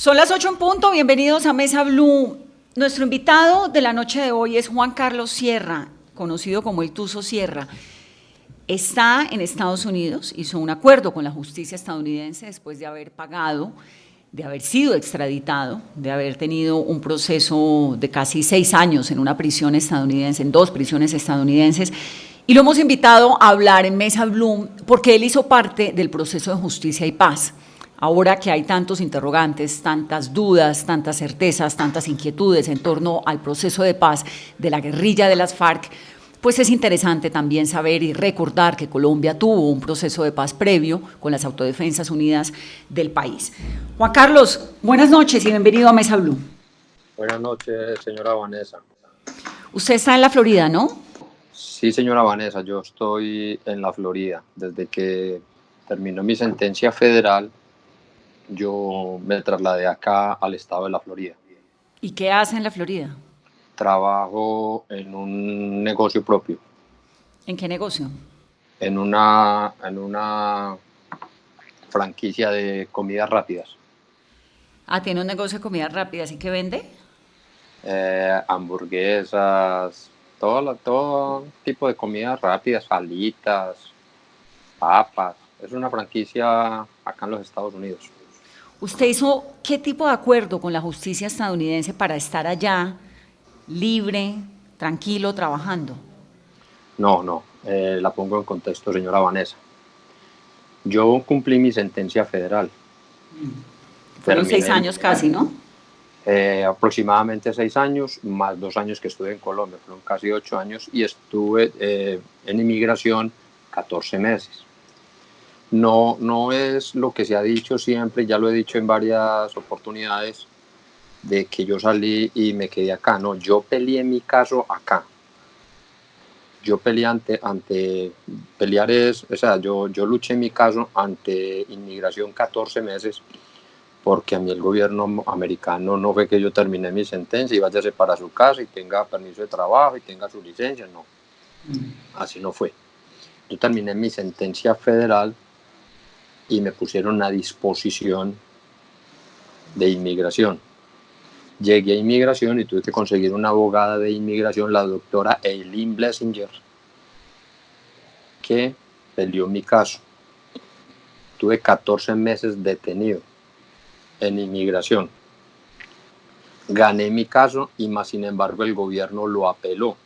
Son las 8 en punto, bienvenidos a Mesa Blue. Nuestro invitado de la noche de hoy es Juan Carlos Sierra, conocido como el Tuzo Sierra. Está en Estados Unidos, hizo un acuerdo con la justicia estadounidense después de haber pagado, de haber sido extraditado, de haber tenido un proceso de casi 6 años en una prisión estadounidense, en 2 prisiones estadounidenses, y lo hemos invitado a hablar en Mesa Blue porque él hizo parte del proceso de justicia y paz. Ahora que hay tantos interrogantes, tantas dudas, tantas certezas, tantas inquietudes en torno al proceso de paz de la guerrilla de las FARC, pues es interesante también saber y recordar que Colombia tuvo un proceso de paz previo con las Autodefensas Unidas del país. Juan Carlos, buenas noches y bienvenido a Mesa Blue. Buenas noches, señora Vanessa. Usted está en la Florida, ¿no? Sí, señora Vanessa, yo estoy en la Florida. Desde que terminó mi sentencia federal, yo me trasladé acá al estado de la Florida. ¿Y qué hace en la Florida? Trabajo en un negocio propio, ¿En qué negocio? en una franquicia de comidas rápidas. Ah, tiene un negocio de comidas rápidas, ¿y qué vende? Hamburguesas, todo tipo de comidas rápidas, alitas, papas. Es una franquicia acá en los Estados Unidos. ¿Usted hizo qué tipo de acuerdo con la justicia estadounidense para estar allá, libre, tranquilo, trabajando? No, la pongo en contexto, señora Vanessa. Yo cumplí mi sentencia federal. Fueron 6 Terminé años casi, ¿no? aproximadamente 6 años, más 2 años que estuve en Colombia, fueron casi 8 años, y estuve en inmigración 14 meses. No es lo que se ha dicho siempre, ya lo he dicho en varias oportunidades, de que yo salí y me quedé acá. No, yo peleé mi caso acá. Yo peleé pelear es, o sea, yo luché mi caso ante inmigración 14 meses, porque a mí el gobierno americano no fue que yo terminé mi sentencia y váyase para su casa y tenga permiso de trabajo y tenga su licencia, no, así no fue. Yo terminé mi sentencia federal y me pusieron a disposición de inmigración. Llegué a inmigración y tuve que conseguir una abogada de inmigración, la doctora Eileen Blessinger, que peleó mi caso. Tuve 14 meses detenido en inmigración. Gané mi caso y más sin embargo el gobierno lo apeló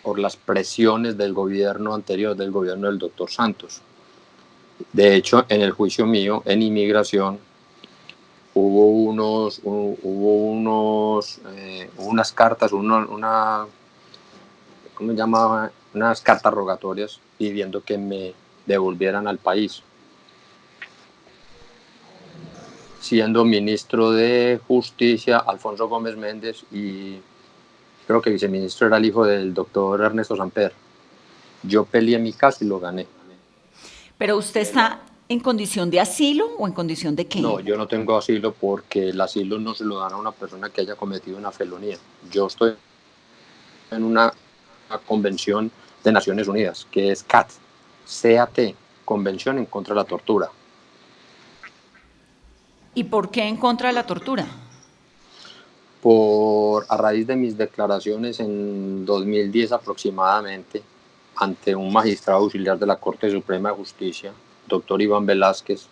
por las presiones del gobierno anterior, del gobierno del doctor Santos. De hecho, en el juicio mío en inmigración hubo unas cartas, ¿cómo se llama? Unas cartas rogatorias pidiendo que me devolvieran al país. Siendo ministro de Justicia Alfonso Gómez Méndez y creo que viceministro era el hijo del doctor Ernesto Samper. Yo peleé mi caso y lo gané. ¿Pero usted está en condición de asilo o en condición de qué? No, yo no tengo asilo porque el asilo no se lo dan a una persona que haya cometido una felonía. Yo estoy en una convención de Naciones Unidas, que es CAT, Convención en contra de la Tortura. ¿Y por qué en contra de la tortura? A raíz de mis declaraciones en 2010 aproximadamente, ante un magistrado auxiliar de la Corte Suprema de Justicia, doctor Iván Velázquez,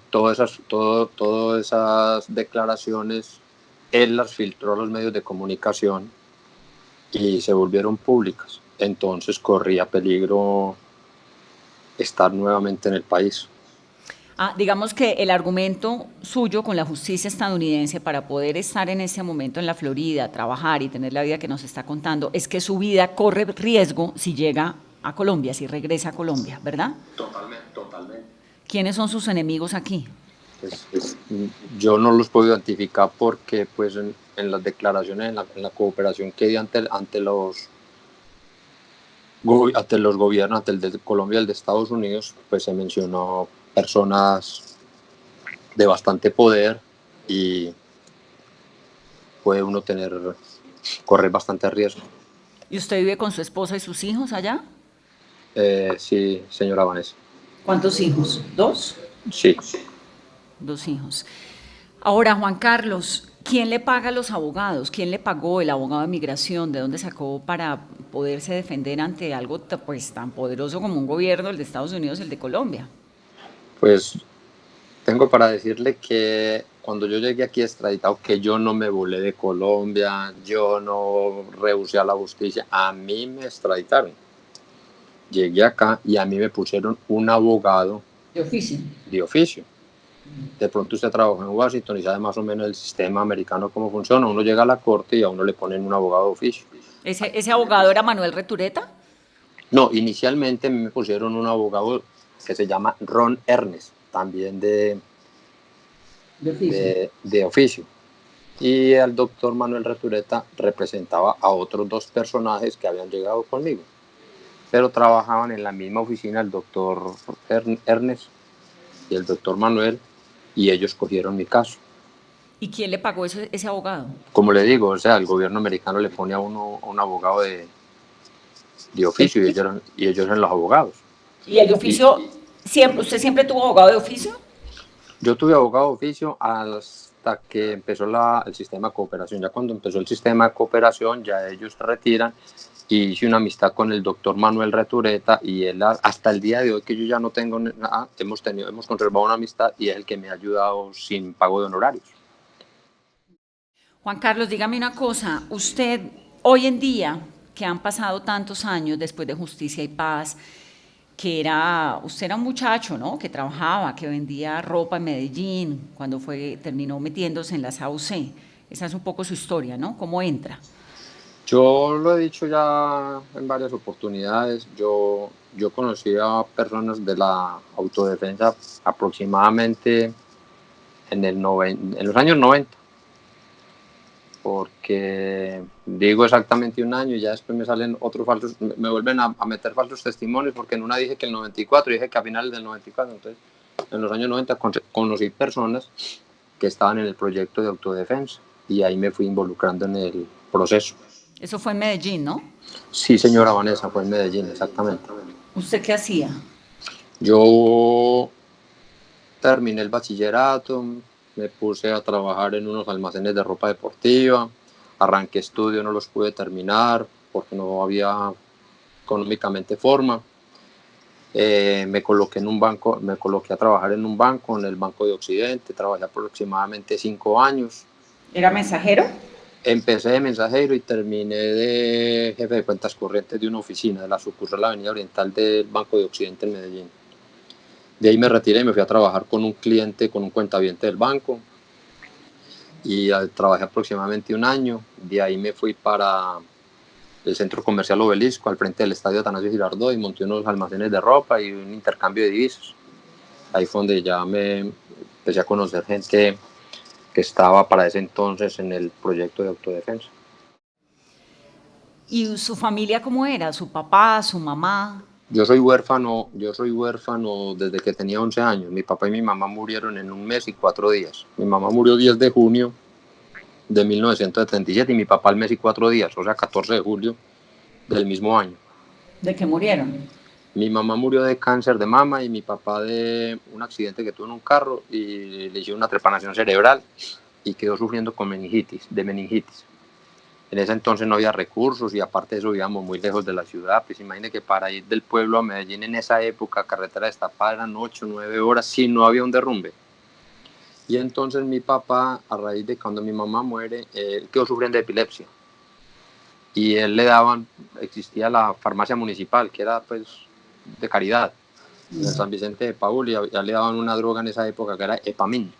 todas esas declaraciones él las filtró a los medios de comunicación y se volvieron públicas. Entonces corría peligro estar nuevamente en el país. Digamos que el argumento suyo con la justicia estadounidense para poder estar en ese momento en la Florida, trabajar y tener la vida que nos está contando, es que su vida corre riesgo si llega a Colombia, si regresa a Colombia, ¿verdad? Totalmente. ¿Quiénes son sus enemigos aquí? Yo no los puedo identificar porque pues en las declaraciones, en la cooperación que di ante los gobiernos, ante el de Colombia y el de Estados Unidos, pues se mencionó personas de bastante poder y puede uno correr bastante riesgo. ¿Y usted vive con su esposa y sus hijos allá? Sí, señora Vanessa. ¿Cuántos hijos? ¿2? Sí. 2 hijos. Ahora, Juan Carlos, ¿quién le paga a los abogados? ¿Quién le pagó el abogado de migración? ¿De dónde sacó para poderse defender ante algo pues, tan poderoso como un gobierno, el de Estados Unidos, el de Colombia? Pues tengo para decirle que cuando yo llegué aquí extraditado, que yo no me volé de Colombia, yo no rehusé a la justicia, a mí me extraditaron. Llegué acá y a mí me pusieron un abogado De oficio. de oficio. De pronto usted trabaja en Washington y sabe más o menos el sistema americano cómo funciona. Uno llega a la corte y a uno le ponen un abogado de oficio. ¿Ese abogado era Manuel Retureta? No, inicialmente me pusieron un abogado que se llama Ron Ernest, también de oficio. Y el doctor Manuel Retureta representaba a otros 2 personajes que habían llegado conmigo, pero trabajaban en la misma oficina el doctor Ernest y el doctor Manuel, y ellos cogieron mi caso. ¿Y quién le pagó ese abogado? Como le digo, o sea, el gobierno americano le pone a uno a un abogado de oficio y ellos eran los abogados. ¿Y el de oficio, usted siempre tuvo abogado de oficio? Yo tuve abogado de oficio hasta que empezó el sistema de cooperación. Ya cuando empezó el sistema de cooperación, ya ellos se retiran y hice una amistad con el doctor Manuel Retureta y él hasta el día de hoy que yo ya no tengo nada, hemos conservado una amistad y es el que me ha ayudado sin pago de honorarios. Juan Carlos, dígame una cosa, usted hoy en día, que han pasado tantos años después de Justicia y Paz, usted era un muchacho, ¿no? Que trabajaba, que vendía ropa en Medellín, cuando terminó metiéndose en las AUC. Esa es un poco su historia, ¿no? ¿Cómo entra? Yo lo he dicho ya en varias oportunidades. Yo conocí a personas de la autodefensa aproximadamente en los años 90, porque digo exactamente un año y ya después me salen otros falsos, me vuelven a meter falsos testimonios, porque en una dije que el 94, dije que a finales del 94, entonces en los años 90 conocí personas que estaban en el proyecto de autodefensa y ahí me fui involucrando en el proceso. Eso fue en Medellín, ¿no? Sí, señora Vanessa, fue en Medellín, exactamente. ¿Usted qué hacía? Yo terminé el bachillerato, me puse a trabajar en unos almacenes de ropa deportiva, arranqué estudios, no los pude terminar porque no había económicamente forma. Me coloqué en un banco, me coloqué a trabajar en un banco, en el Banco de Occidente, trabajé aproximadamente 5 años. ¿Era mensajero? Empecé de mensajero y terminé de jefe de cuentas corrientes de una oficina de la sucursal de la Avenida Oriental del Banco de Occidente en Medellín. De ahí me retiré y me fui a trabajar con un cliente, con un cuentaviente del banco, y trabajé aproximadamente un año. De ahí me fui para el centro comercial Obelisco, al frente del estadio Atanasio Girardot, y monté unos almacenes de ropa y un intercambio de divisas. Ahí fue donde ya me empecé a conocer gente que estaba para ese entonces en el proyecto de autodefensa. ¿Y su familia cómo era? ¿Su papá, su mamá? Yo soy huérfano desde que tenía 11 años. Mi papá y mi mamá murieron en 1 mes y 4 días. Mi mamá murió 10 de junio de 1977 y mi papá al mes y 4 días, o sea, 14 de julio del mismo año. ¿De qué murieron? Mi mamá murió de cáncer de mama y mi papá de un accidente que tuvo en un carro y le hicieron una trepanación cerebral y quedó sufriendo con meningitis. En ese entonces no había recursos y aparte de eso vivíamos muy lejos de la ciudad. Pues imagine que para ir del pueblo a Medellín en esa época, carretera destapada, eran 8 o 9 horas si no había un derrumbe. Y entonces mi papá, a raíz de cuando mi mamá muere, él quedó sufriendo de epilepsia. Y él existía la farmacia municipal, que era pues de caridad, en San Vicente de Paúl, y ya le daban una droga en esa época que era Epamin.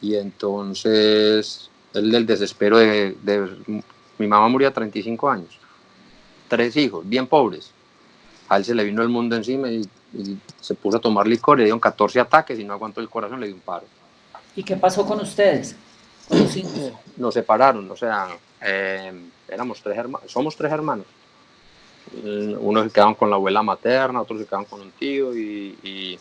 Y entonces él del desespero mi mamá murió a 35 años, 3 hijos, bien pobres. A él se le vino el mundo encima y se puso a tomar licor, le dieron 14 ataques y no aguantó el corazón, le dio un paro. ¿Y qué pasó con ustedes? Con los hijos. Nos separaron, o sea, somos 3 hermanos. Unos se quedaron con la abuela materna, otros se quedaron con un tío y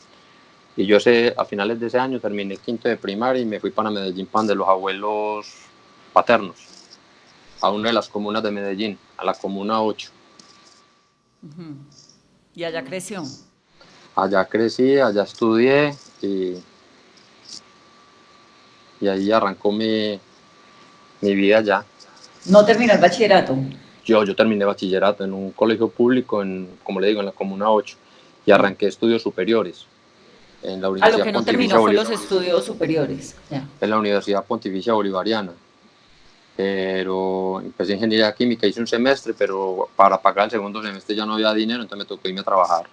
yo a finales de ese año terminé quinto de primaria y me fui para Medellín, de los abuelos paternos, a una de las comunas de Medellín, a la comuna 8. Y allá creció. Allá crecí, allá estudié y y ahí arrancó mi vida ya. No terminó el bachillerato. Yo terminé bachillerato en un colegio público, como le digo, en la Comuna 8, y arranqué estudios superiores en la A lo Universidad que no Pontificia, terminó fue los estudios superiores. Ya. en la Universidad Pontificia Bolivariana. Pero empecé ingeniería química, hice un semestre, pero para pagar el segundo semestre ya no había dinero, entonces me tocó irme a trabajar.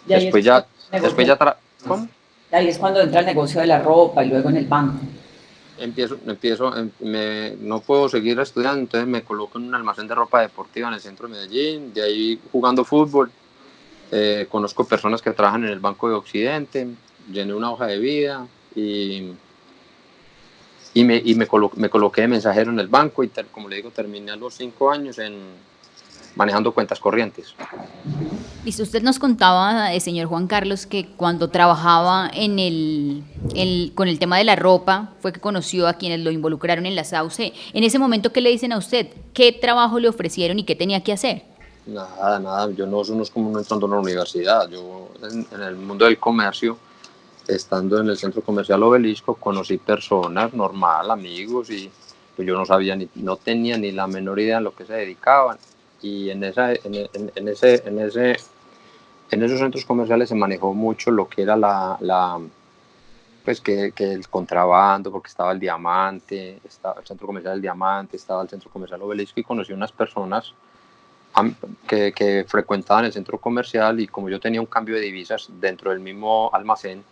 Y ahí es Después cuando ya, el después negocio, ya, ¿cómo? ahí es cuando entra el negocio de la ropa y luego en el banco. No puedo seguir estudiando, entonces me coloco en un almacén de ropa deportiva en el centro de Medellín, de ahí jugando fútbol. Conozco personas que trabajan en el Banco de Occidente, llené una hoja de vida me coloqué de mensajero en el banco y, como le digo, terminé a los 5 años manejando cuentas corrientes. Listo, usted nos contaba, señor Juan Carlos, que cuando trabajaba con el tema de la ropa fue que conoció a quienes lo involucraron en la SAUCE. En ese momento, ¿qué le dicen a usted? ¿Qué trabajo le ofrecieron y qué tenía que hacer? Nada, eso no es como uno entrando a una universidad. Yo en el mundo del comercio, estando en el centro comercial Obelisco, conocí personas normal, amigos, y pues yo no sabía, no tenía ni la menor idea de lo que se dedicaban. Y en esos centros comerciales se manejó mucho lo que era pues que el contrabando, porque estaba el Diamante, estaba el centro comercial del Diamante, estaba el centro comercial Obelisco, y conocí unas personas que frecuentaban el centro comercial, y como yo tenía un cambio de divisas dentro del mismo almacén,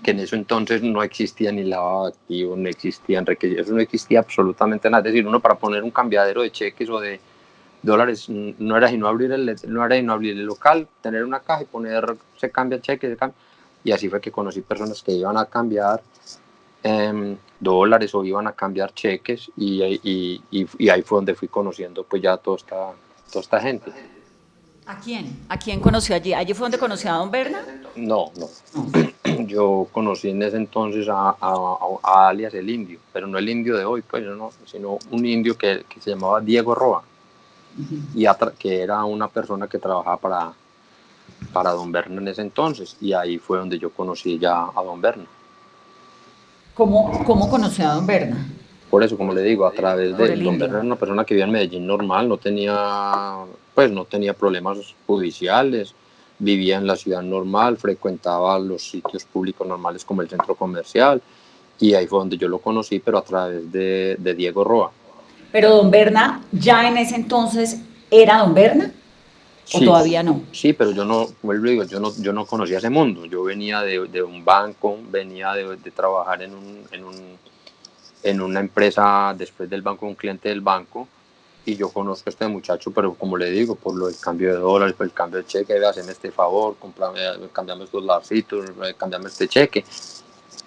que en eso entonces no existía ni lavado de activos, no existían requisitos, eso no existía absolutamente nada. Es decir, uno para poner un cambiadero de cheques o de dólares no era sino abrir el local, tener una caja y poner se cambia cheques, y así fue que conocí personas que iban a cambiar dólares o iban a cambiar cheques, y ahí fue donde fui conociendo pues ya toda esta gente. ¿A quién? ¿A quién conoció allí? ¿Allí fue donde conoció a don Berna? No, no. No. Yo conocí en ese entonces a alias el Indio, pero no el indio de hoy, pues, no, sino un indio que se llamaba Diego Roa, y que era una persona que trabajaba para don Berna en ese entonces, y ahí fue donde yo conocí ya a don Berna. ¿Cómo conoció a don Berna? Por eso, como le digo, a través Por de el don indio. Berna, era una persona que vivía en Medellín normal, no tenía problemas judiciales, vivía en la ciudad normal, frecuentaba los sitios públicos normales como el centro comercial, y ahí fue donde yo lo conocí, pero a través de Diego Roa. Pero don Berna, ¿ya en ese entonces era don Berna o Sí, todavía no? sí, pero yo no, vuelvo y digo, yo no conocía ese mundo. Yo venía de un banco, venía de trabajar en una empresa después del banco, un cliente del banco, y yo conozco a este muchacho, pero como le digo, por lo del cambio de dólares, por el cambio de cheque, haceme este favor, cambiame estos larcitos, cambiame este cheque.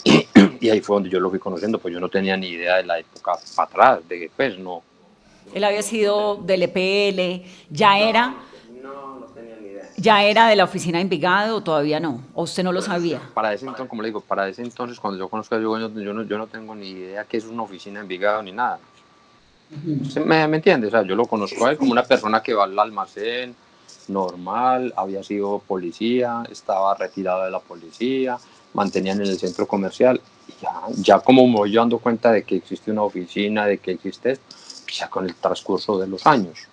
Y ahí fue donde yo lo fui conociendo, pues yo no tenía ni idea de la época para atrás, de que pues no. Él había sido del EPL, ya era, No tenía ni idea. ya era de la oficina de Envigado o todavía no, o usted no lo sabía. Para ese entonces, como le digo, para ese entonces, cuando yo conozco a Diego, yo no tengo ni idea que es una oficina en Envigado ni nada. ¿Me entiende? O sea, yo lo conozco a él como una persona que va al almacén normal, había sido policía, estaba retirado de la policía, mantenían en el centro comercial. Y ya como me voy dando cuenta de que existe una oficina, de que existe esto, ya con el transcurso de los años.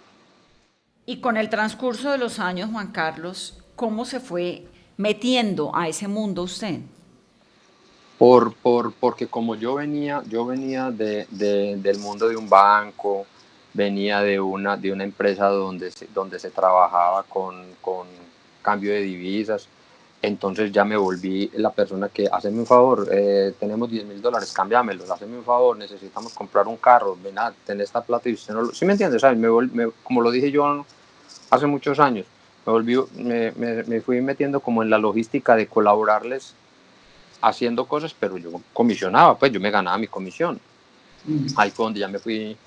Y con el transcurso de los años, Juan Carlos, ¿cómo se fue metiendo a ese mundo usted? Porque como yo venía del mundo de un banco, venía de una empresa donde se trabajaba con cambio de divisas, entonces ya me volví la persona que, haceme un favor, tenemos $10,000, cámbiamelos, haceme un favor, necesitamos comprar un carro, ven a tener esta plata y usted no lo... ¿Sí me entiendes? ¿Sabes? Como lo dije yo hace muchos años, me fui metiendo como en la logística de colaborarles haciendo cosas, pero yo comisionaba, pues yo me ganaba mi comisión. Ahí fue donde ya me fui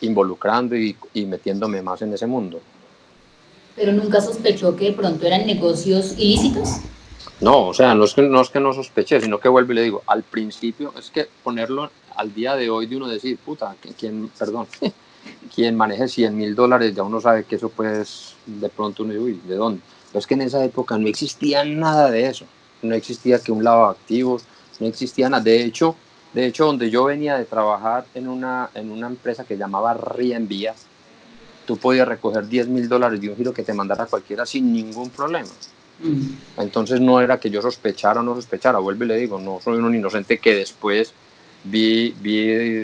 involucrando y metiéndome más en ese mundo. ¿Pero nunca sospechó que de pronto eran negocios ilícitos? No, o sea, no es que no sospeché, sino que vuelvo y le digo, al principio, es que ponerlo al día de hoy de uno decir, puta, quien maneje $100,000, ya uno sabe que eso pues de pronto uno dice, uy, ¿de dónde? Pero es que en esa época no existía nada de eso, no existía que un lavado de activos, no existía nada. De hecho, donde yo venía de trabajar en una empresa que llamaba Rienvías, tú podías recoger $10.000 de un giro que te mandara cualquiera sin ningún problema. Entonces no era que yo sospechara o no sospechara, vuelvo y le digo, no soy un inocente que después vi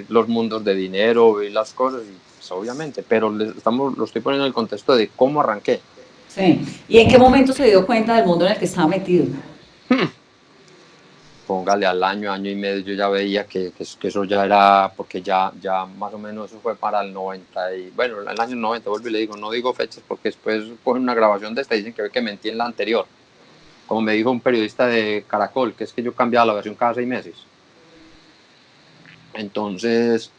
los mundos de dinero, vi las cosas, y, pues, obviamente, pero lo estoy poniendo en el contexto de cómo arranqué. Sí. ¿Y en qué momento se dio cuenta del mundo en el que estaba metido? Póngale al año y medio, yo ya veía que eso ya era, porque ya más o menos eso fue para el 90, y bueno, el año 90, vuelvo y le digo, no digo fechas porque después cogen una grabación de esta y dicen que mentí en la anterior. Como me dijo un periodista de Caracol, que es que yo cambiaba la versión cada 6 meses. Entonces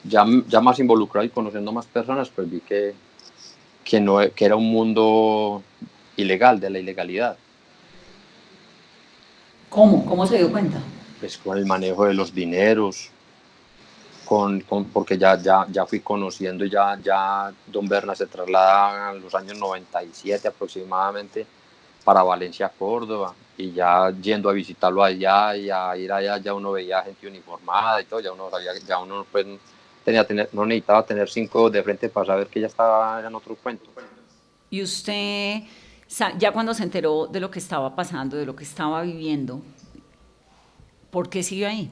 ya más involucrado y conociendo más personas, pues vi que era un mundo ilegal, de la ilegalidad. ¿Cómo? ¿Cómo se dio cuenta? Pues con el manejo de los dineros, porque ya fui conociendo, ya don Berna se traslada en los años 97 aproximadamente para Valencia, Córdoba, y ya yendo a visitarlo allá y a ir allá, ya uno veía gente uniformada y todo, ya uno sabía, ya uno pues no necesitaba tener 5 de frente para saber que ya estaba en otro cuento. Y usted, ya cuando se enteró de lo que estaba pasando, de lo que estaba viviendo, ¿por qué siguió ahí?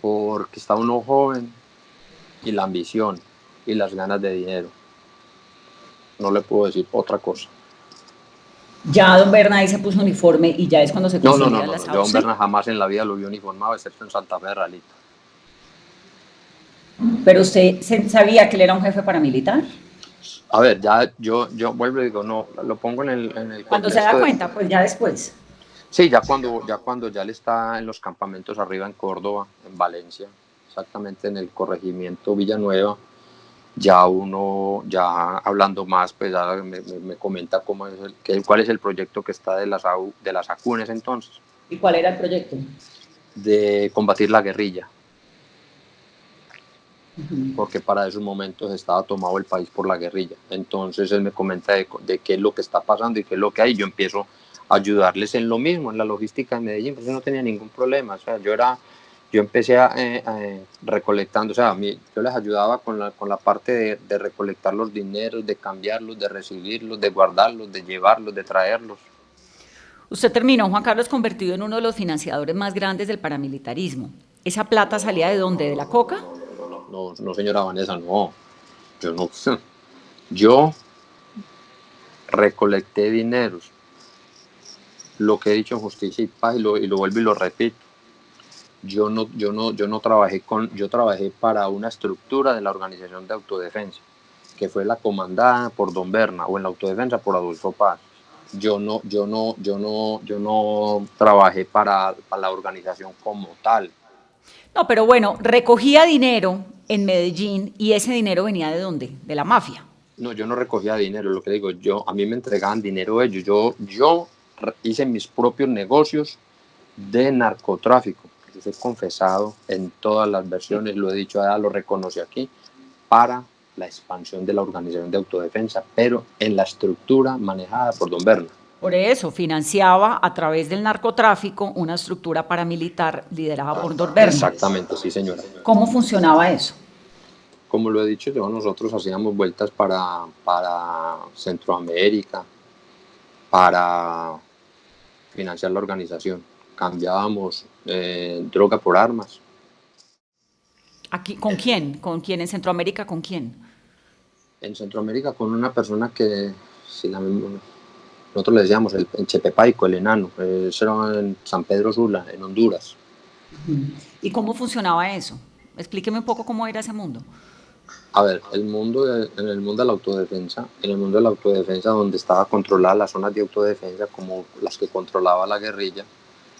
Porque está uno joven y la ambición y las ganas de dinero. No le puedo decir otra cosa. Ya don Bernay se puso uniforme y ya es cuando se No, consolida la yo a don SAUCE. Berna jamás en la vida lo vi uniformado, excepto en Santa Fe de Ralito. Pero usted sabía que él era un jefe paramilitar. A ver, ya yo vuelvo y digo, no, lo pongo en el Cuando se da contexto de... cuenta, pues ya después. Sí, ya cuando él está en los campamentos arriba en Córdoba, en Valencia, exactamente en el corregimiento Villanueva, ya uno, ya hablando más, pues ya me comenta cuál es el proyecto que está de la SACU en ese entonces, ¿Y cuál era el proyecto? de combatir la guerrilla, porque para esos momentos estaba tomado el país por la guerrilla. Entonces él me comenta de qué es lo que está pasando y qué es lo que hay. Yo empiezo a ayudarles en lo mismo, en la logística de Medellín, pues yo no tenía ningún problema. O sea, yo empecé recolectando, o sea, yo les ayudaba con la parte de recolectar los dineros, de cambiarlos, de recibirlos, de guardarlos, de llevarlos, de traerlos. Usted terminó, Juan Carlos, convertido en uno de los financiadores más grandes del paramilitarismo. ¿Esa plata salía de dónde? ¿De la coca? No, señora Vanessa, no. Yo no. Yo recolecté dineros. Lo que he dicho en Justicia y Paz, y lo vuelvo y lo repito. Yo no trabajé yo trabajé para una estructura de la Organización de Autodefensa, que fue la comandada por don Berna, o en la autodefensa por Adolfo Paz. Yo no trabajé para la organización como tal. No, pero bueno, recogía dinero en Medellín y ese dinero venía ¿de dónde? De la mafia. No, yo no recogía dinero, lo que digo, a mí me entregaban dinero ellos. Yo hice mis propios negocios de narcotráfico. Yo he confesado en todas las versiones, lo he dicho allá, lo reconocí aquí, para la expansión de la Organización de Autodefensa, pero en la estructura manejada por don Berna. Por eso financiaba a través del narcotráfico una estructura paramilitar liderada por don Berna. Exactamente, sí, señora. ¿Cómo funcionaba eso? Como lo he dicho yo, nosotros hacíamos vueltas para Centroamérica, para financiar la organización. Cambiábamos droga por armas. Aquí, ¿con quién? ¿Con quién en Centroamérica? ¿Con quién? En Centroamérica con una persona que, si nosotros le decíamos el Chepepaico, el enano, eso era en San Pedro Sula, en Honduras. ¿Y cómo funcionaba eso? Explíqueme un poco cómo era ese mundo. A ver, en el mundo de la autodefensa, donde estaba controlada las zonas de autodefensa, como las que controlaba la guerrilla,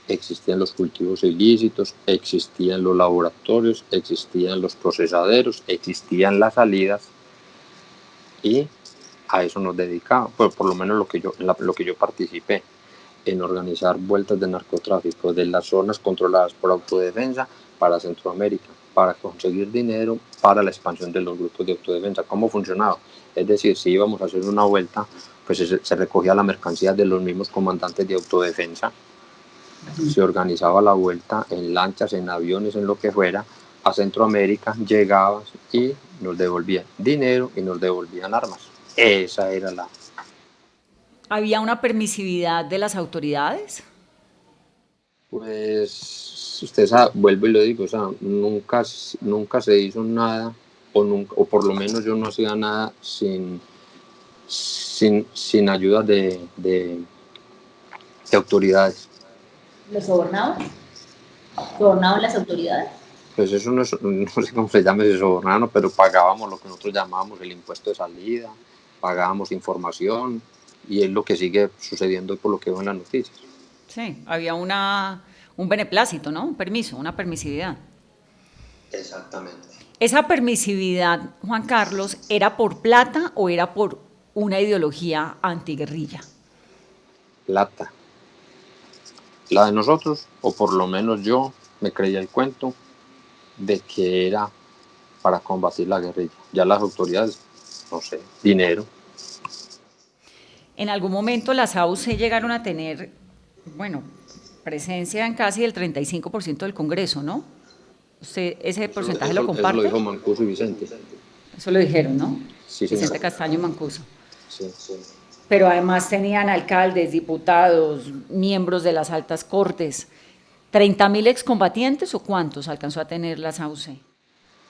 existían los cultivos ilícitos, existían los laboratorios, existían los procesaderos, existían las salidas, y a eso nos dedicamos, pues por lo menos lo que yo participé, en organizar vueltas de narcotráfico de las zonas controladas por autodefensa para Centroamérica. para conseguir dinero para la expansión de los grupos de autodefensa. ¿Cómo funcionaba? Es decir, si íbamos a hacer una vuelta, pues se recogía la mercancía de los mismos comandantes de autodefensa, se organizaba la vuelta en lanchas, en aviones, en lo que fuera, a Centroamérica, llegaban y nos devolvían dinero y nos devolvían armas. Esa era la... ¿Había una permisividad de las autoridades? Pues usted sabe, vuelvo y lo digo, o sea, nunca se hizo nada, o por lo menos yo no hacía nada sin ayuda de autoridades. ¿Los sobornaban? ¿Sobornaban las autoridades? Pues eso no sé cómo se llama ese sobornano, pero pagábamos lo que nosotros llamábamos el impuesto de salida, pagábamos información, y es lo que sigue sucediendo por lo que veo en las noticias. Sí, había un beneplácito, ¿no? Un permiso, una permisividad. Exactamente. ¿Esa permisividad, Juan Carlos, era por plata o era por una ideología antiguerrilla? Plata. La de nosotros, o por lo menos yo, me creía el cuento de que era para combatir la guerrilla. Ya las autoridades, no sé, dinero. En algún momento las AUC llegaron a tener, bueno, presencia en casi el 35% del Congreso, ¿no? ¿Usted ese porcentaje lo comparte? Eso lo dijo Mancuso y Vicente. Eso lo dijeron, ¿no? Sí, señora. Vicente Castaño y Mancuso. Sí, sí. Pero además tenían alcaldes, diputados, miembros de las altas cortes. ¿30.000 excombatientes o cuántos alcanzó a tener las AUC?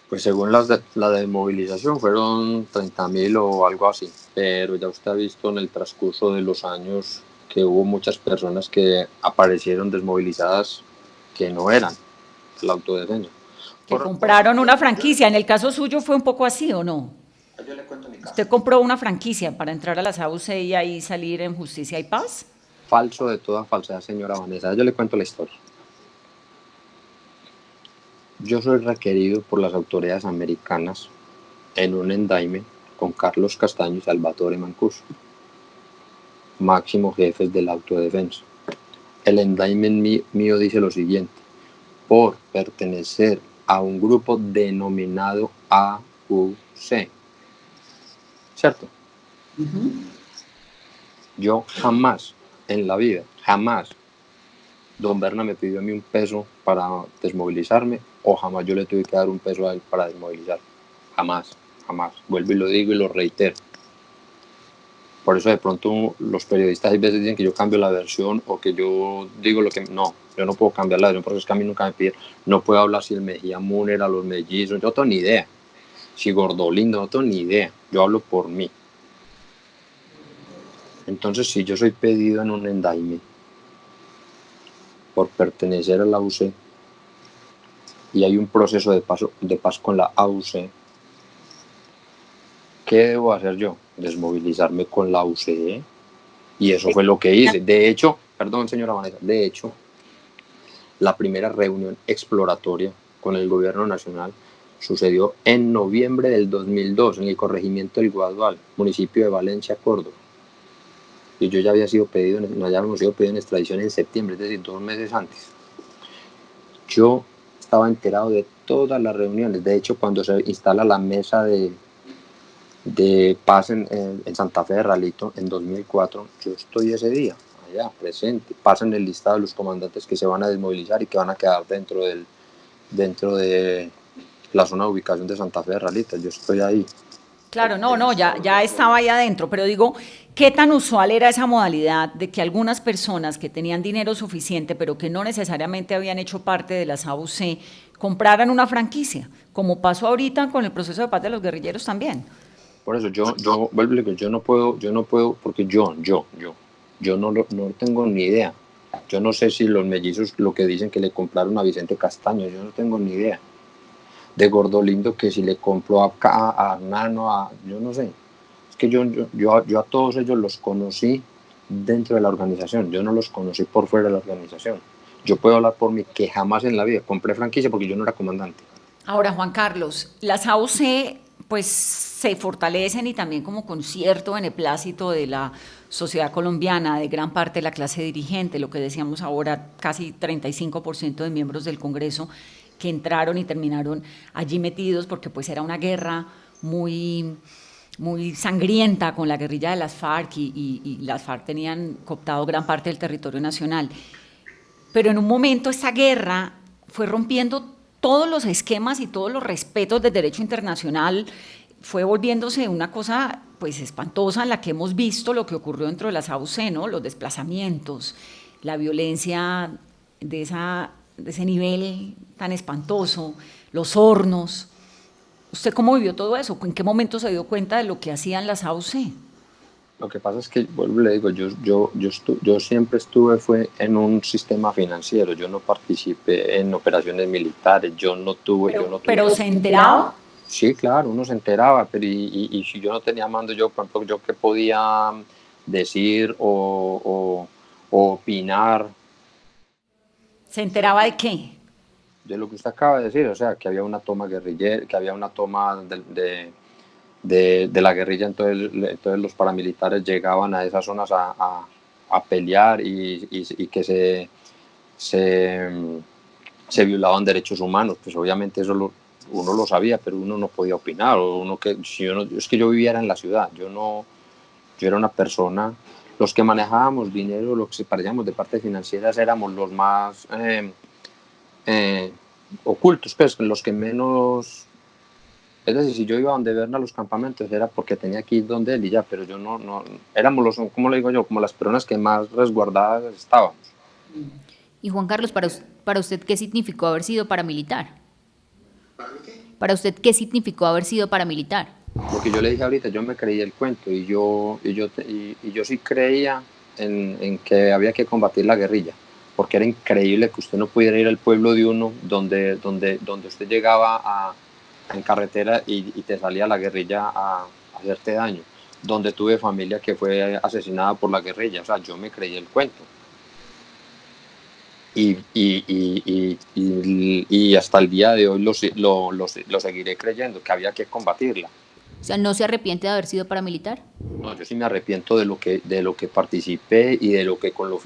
Pues según la de movilización fueron 30.000 o algo así, pero ya usted ha visto en el transcurso de los años que hubo muchas personas que aparecieron desmovilizadas que no eran la autodefensa. Que compraron una franquicia. En el caso suyo fue un poco así, ¿o no? Yo le cuento mi caso. ¿Usted compró una franquicia para entrar a las AUC y ahí salir en justicia y paz? Falso de toda falsedad, señora Vanessa. Yo le cuento la historia. Yo soy requerido por las autoridades americanas en un endaime con Carlos Castaño y Salvatore Mancuso, máximos jefes de la autodefensa. El indictment mío dice lo siguiente: por pertenecer a un grupo denominado AUC, ¿cierto? Yo jamás en la vida, jamás, don Berna me pidió a mí un peso para desmovilizarme, o jamás yo le tuve que dar un peso a él para desmovilizar. Jamás, jamás. Vuelvo y lo digo y lo reitero. Por eso de pronto los periodistas a veces dicen que yo cambio la versión o que yo digo lo que... No, yo no puedo cambiar la versión porque es que a mí nunca me piden. No puedo hablar si el Mejía Múnera, era los mellizos, yo no tengo ni idea. Si Gordolindo, no tengo ni idea. Yo hablo por mí. Entonces, si yo soy pedido en un endaime por pertenecer a la AUC y hay un proceso de paz con la AUC, ¿qué debo hacer yo? Desmovilizarme con la UCE. Y eso fue lo que hice. De hecho, perdón, señora Vanessa, de hecho, la primera reunión exploratoria con el gobierno nacional sucedió en noviembre del 2002 en el corregimiento del Guadual, municipio de Valencia, Córdoba. Y yo ya había sido pedido, no habíamos sido pedido en extradición en septiembre, es decir, 2 meses antes. Yo estaba enterado de todas las reuniones. De hecho, cuando se instala la mesa de paz en Santa Fe de Ralito en 2004, yo estoy ese día allá presente. Pasan el listado de los comandantes que se van a desmovilizar y que van a quedar dentro de la zona de ubicación de Santa Fe de Ralito. Yo estoy ahí. Claro, no, ya estaba ahí adentro, pero digo, ¿qué tan usual era esa modalidad de que algunas personas que tenían dinero suficiente, pero que no necesariamente habían hecho parte de las AUC, compraran una franquicia, como pasó ahorita con el proceso de paz de los guerrilleros también? Por eso yo no puedo, porque yo no tengo ni idea. Yo no sé si los mellizos lo que dicen que le compraron a Vicente Castaño, yo no tengo ni idea. De Gordolindo que si le compró a Nano, yo no sé. Es que yo a todos ellos los conocí dentro de la organización, yo no los conocí por fuera de la organización. Yo puedo hablar por mí que jamás en la vida compré franquicia porque yo no era comandante. Ahora, Juan Carlos, las AUC pues se fortalecen y también como con cierto beneplácito de la sociedad colombiana, de gran parte de la clase dirigente, lo que decíamos ahora, casi 35% de miembros del Congreso que entraron y terminaron allí metidos porque pues era una guerra muy, muy sangrienta con la guerrilla de las FARC y las FARC tenían cooptado gran parte del territorio nacional. Pero en un momento esta guerra fue rompiendo todos los esquemas y todos los respetos del derecho internacional, fue volviéndose una cosa pues espantosa en la que hemos visto lo que ocurrió dentro de las AUC, ¿no? Los desplazamientos, la violencia de ese nivel tan espantoso, los hornos. ¿Usted cómo vivió todo eso? ¿En qué momento se dio cuenta de lo que hacían las AUC? Lo que pasa es que, vuelvo y le digo, yo siempre estuve fue en un sistema financiero, yo no participé en operaciones militares, yo no tuve... Pero ¿se enteraba? Sí, claro, uno se enteraba, pero y si yo no tenía mando, yo, por ejemplo, yo qué podía decir o opinar ¿Se enteraba de qué? de lo que usted acaba de decir, o sea, que había una toma guerrillera, que había una toma de la guerrilla, entonces los paramilitares llegaban a esas zonas a pelear y que se violaban derechos humanos, pues obviamente eso uno lo sabía, pero uno no podía opinar, o uno que, si yo no, es que yo viviera en la ciudad, yo era una persona, los que manejábamos dinero, los que parecíamos de parte financieras éramos los más ocultos, pues los que menos, es decir, si yo iba donde Berna a los campamentos era porque tenía que ir donde él y ya, pero yo no éramos los, ¿cómo le digo yo? Como las personas que más resguardadas estábamos. Y Juan Carlos, para usted, ¿qué significó haber sido paramilitar? Para usted, ¿qué significó haber sido paramilitar? Lo que yo le dije ahorita, yo me creí el cuento y yo sí creía en que había que combatir la guerrilla, porque era increíble que usted no pudiera ir al pueblo de uno donde usted llegaba en carretera y te salía la guerrilla a hacerte daño, donde tuve familia que fue asesinada por la guerrilla, o sea, yo me creí el cuento. Y hasta el día de hoy lo seguiré creyendo, que había que combatirla. O sea, ¿no se arrepiente de haber sido paramilitar? No, yo sí me arrepiento de lo que participé y de lo que con lo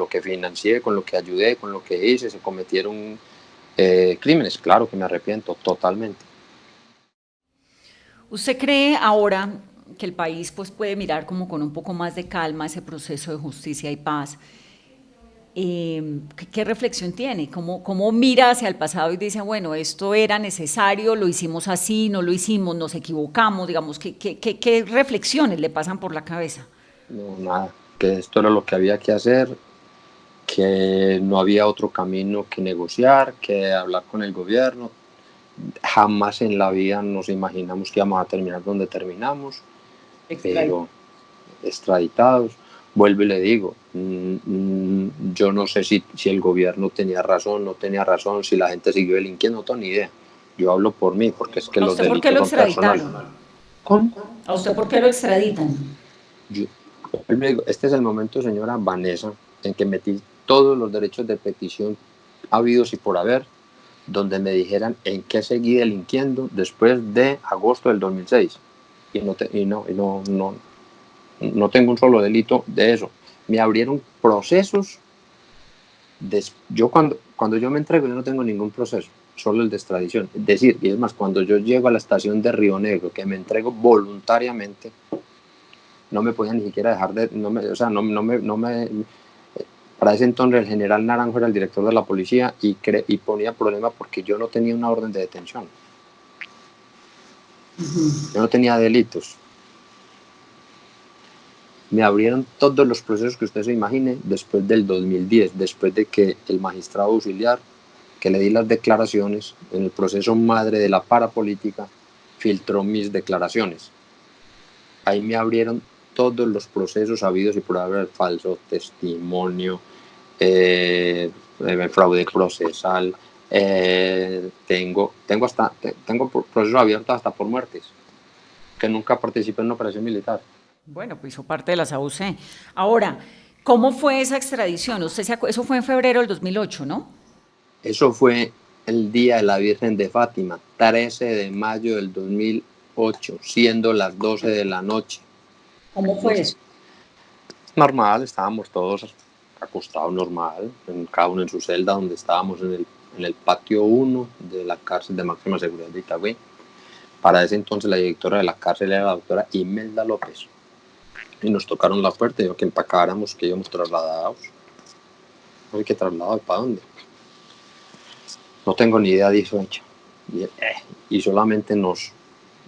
que financié, con lo que ayudé, con lo que hice, se cometieron crímenes. Claro que me arrepiento, totalmente. ¿Usted cree ahora que el país pues, puede mirar como con un poco más de calma ese proceso de justicia y paz? ¿Qué reflexión tiene? ¿Cómo mira hacia el pasado y dice, bueno, esto era necesario, lo hicimos así, no lo hicimos, nos equivocamos? Digamos, ¿qué reflexiones le pasan por la cabeza? No, nada, que esto era lo que había que hacer, que no había otro camino que negociar, que hablar con el gobierno. Jamás en la vida nos imaginamos que íbamos a terminar donde terminamos, pero extraditados. Vuelvo y le digo, yo no sé si el gobierno tenía razón, no tenía razón, si la gente siguió delinquiendo, no tengo ni idea. Yo hablo por mí, porque es que los ¿Por qué lo delitos son extraditaron? personales. ¿Cómo? ¿A usted por qué lo extraditan? Yo le digo, este es el momento, señora Vanessa, en que metí todos los derechos de petición habidos y por haber, donde me dijeran en qué seguí delinquiendo después de agosto del 2006. Y no tengo un solo delito de eso. Me abrieron procesos. Yo cuando yo me entrego, yo no tengo ningún proceso, solo el de extradición. Es decir, y es más, cuando yo llego a la estación de Río Negro, que me entrego voluntariamente, no me podían ni siquiera dejar de... Para ese entonces el general Naranjo era el director de la policía y ponía problema porque yo no tenía una orden de detención. Yo no tenía delitos. Me abrieron todos los procesos que usted se imagine después del 2010, después de que el magistrado auxiliar, que le di las declaraciones en el proceso madre de la parapolítica, filtró mis declaraciones. Ahí me abrieron todos los procesos habidos y por haber falso testimonio, fraude procesal, tengo procesos abiertos hasta por muertes, que nunca participé en una operación militar. Bueno, pues hizo parte de las AUC. Ahora, ¿cómo fue esa extradición? Eso fue en febrero del 2008, ¿no? Eso fue el día de la Virgen de Fátima, 13 de mayo del 2008, siendo las 12 de la noche. ¿Cómo fue eso? Normal, estábamos todos acostados normal, cada uno en su celda donde estábamos en el patio 1 de la cárcel de máxima seguridad de Itagüí. Para ese entonces la directora de la cárcel era la doctora Imelda López. Y nos tocaron la puerta y dijo que empacáramos, que íbamos trasladados. No sé qué trasladados, ¿para dónde? No tengo ni idea, dijo ella. Y solamente nos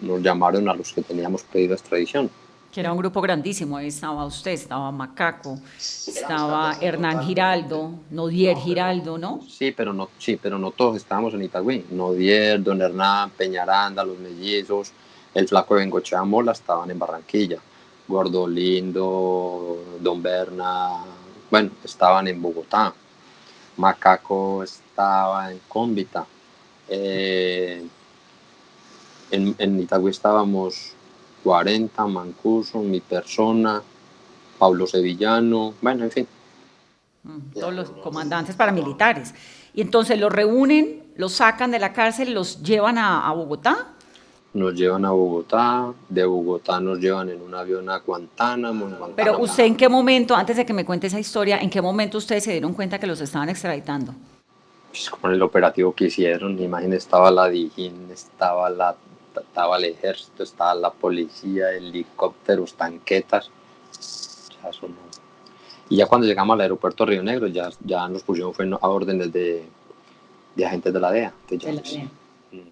llamaron a los que teníamos pedido extradición. Que era un grupo grandísimo. Ahí estaba usted, estaba Macaco, estaba Hernán Giraldo, Nodier Giraldo, ¿no? Sí, pero no todos estábamos en Itagüí. Nodier, Don Hernán, Peñaranda, los mellizos, el flaco de Bengochea Mola estaban en Barranquilla. Gordolindo, Don Berna, bueno, estaban en Bogotá. Macaco estaba en Cómbita. En Itagüí estábamos 40, Mancuso, mi persona, Pablo Sevillano, bueno, en fin. Todos los comandantes paramilitares. Y entonces los reúnen, los sacan de la cárcel, los llevan a Bogotá. Nos llevan a Bogotá, de Bogotá nos llevan en un avión a Guantánamo. Pero usted, ¿en qué momento, antes de que me cuente esa historia, en qué momento ustedes se dieron cuenta que los estaban extraditando? Pues con el operativo que hicieron, imagínense, estaba la DIJÍN, estaba el ejército, estaba la policía, helicópteros, tanquetas. Ya eso no. Y ya cuando llegamos al aeropuerto de Río Negro, ya nos pusieron fue a órdenes de agentes de la DEA.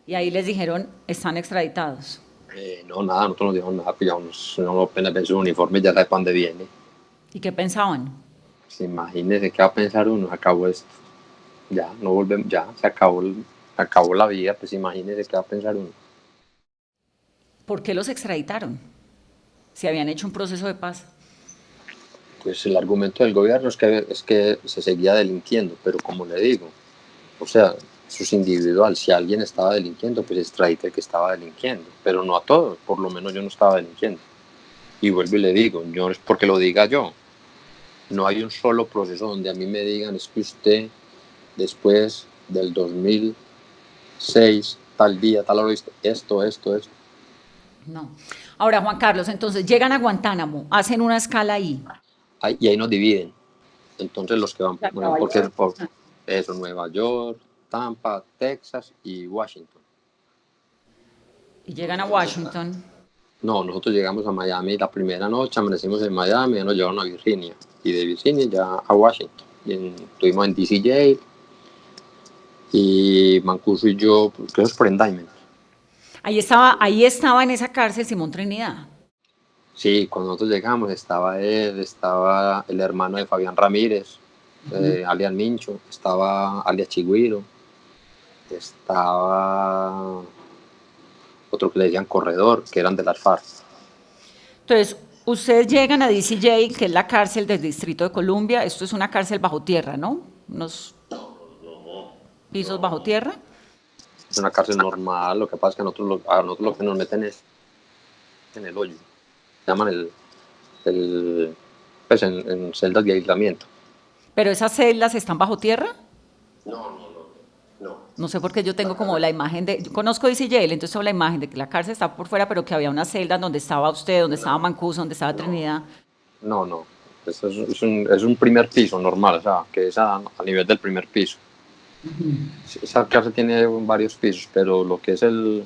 Y ahí les dijeron, están extraditados. No, nada, nosotros no dijimos nada, pues ya uno apenas ve su uniforme y ya sabe para dónde viene. ¿Y qué pensaban? Pues imagínense qué va a pensar uno, acabó esto. Ya, no volvemos, ya, se acabó la vida, pues imagínense qué va a pensar uno. ¿Por qué los extraditaron? Si habían hecho un proceso de paz. Pues el argumento del gobierno es que se seguía delinquiendo, pero como le digo, o sea, eso es individual. Si alguien estaba delinquiendo, pues extradite el que estaba delinquiendo, pero no a todos, por lo menos yo no estaba delinquiendo. Y vuelvo y le digo, no es porque lo diga yo, no hay un solo proceso donde a mí me digan es que usted después del 2006, tal día, tal hora, esto. No. Ahora, Juan Carlos, entonces llegan a Guantánamo, hacen una escala ahí. Y ahí nos dividen. Entonces los que van, bueno, porque por eso, Nueva York, Tampa, Texas y Washington. Y llegan a Washington. No, nosotros llegamos a Miami la primera noche, amanecimos en Miami, ya nos llevaron a Virginia. Y de Virginia ya a Washington. Estuvimos en DC Jail. Y Mancuso y yo, creo que es por indictment. Ahí estaba en esa cárcel Simón Trinidad. Sí, cuando nosotros llegamos estaba él, estaba el hermano de Fabián Ramírez, alias Mincho, estaba alias Chigüiro, estaba otro que le decían Corredor, que eran de las FARC. Entonces, ustedes llegan a DC Jail, que es la cárcel del Distrito de Columbia. Esto es una cárcel bajo tierra, ¿no? Unos pisos bajo tierra. Es una cárcel normal, lo que pasa es que a nosotros lo que nos meten es en el hoyo. Llaman pues en celdas de aislamiento. ¿Pero esas celdas están bajo tierra? No. No sé por qué yo tengo como la imagen de... Yo conozco DC Jail, entonces tengo la imagen de que la cárcel está por fuera, pero que había una celda donde estaba usted, donde estaba Mancuso, donde estaba Trinidad. No. Esto es un primer piso normal, o sea, que es a nivel del primer piso. Esa cárcel tiene varios pisos, pero lo que es el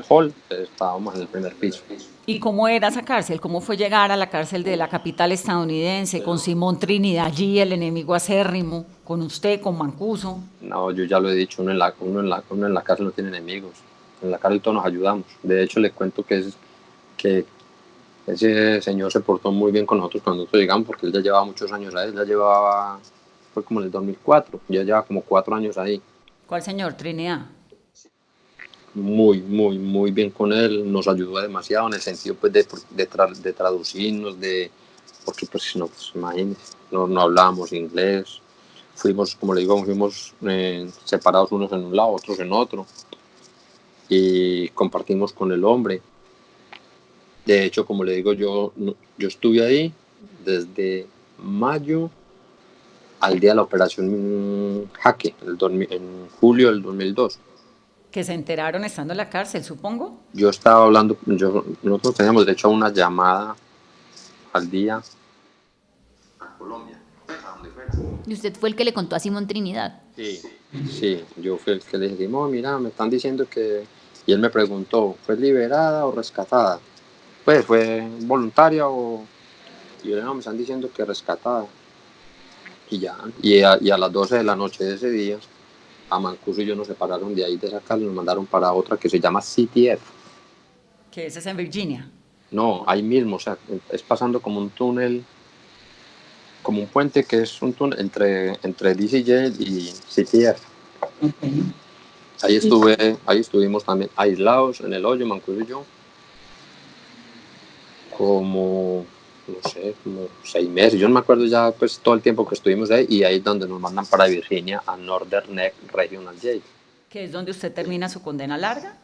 hall, estábamos en el primer piso. ¿Y cómo era esa cárcel? ¿Cómo fue llegar a la cárcel de la capital estadounidense con Simón Trinidad allí, el enemigo acérrimo, con usted, con Mancuso? No, yo ya lo he dicho, uno en la cárcel no tiene enemigos. En la cárcel todos nos ayudamos. De hecho, le cuento que ese señor se portó muy bien con nosotros cuando nosotros llegamos, porque él ya llevaba muchos años ahí. Fue como en el 2004, ya lleva como 4 años ahí. ¿Cuál señor? Trinidad. Muy bien con él, nos ayudó demasiado en el sentido pues de traducirnos, porque pues no, pues, imagínense, no hablábamos inglés, fuimos, como le digo, separados unos en un lado, otros en otro, y compartimos con el hombre. De hecho, como le digo, yo estuve ahí desde mayo al día de la operación Jaque, en julio del 2002. Que se enteraron estando en la cárcel, supongo. Yo estaba hablando, nosotros teníamos derecho a una llamada al día a Colombia. Y usted fue el que le contó a Simón Trinidad. Sí, sí, yo fui el que le dije, no, mira, me están diciendo que... Y él me preguntó, ¿fue liberada o rescatada? Pues, ¿fue voluntaria o...? Y yo le dije, no, me están diciendo que rescatada. Y ya, y a las 12 de la noche de ese día, a Mancuso y yo nos separaron de ahí, de esa casa, y nos mandaron para otra que se llama CTF. Que ese es en Virginia. No, ahí mismo, o sea, es pasando como un túnel, como un puente que es un túnel entre DCJ y CTF. Okay. Ahí estuvimos también aislados en el hoyo, Mancuso y yo, como, no sé, como 6 meses. Yo no me acuerdo ya pues todo el tiempo que estuvimos ahí, y ahí es donde nos mandan para Virginia a Northern Neck Regional Jail. Que es donde usted termina su condena larga.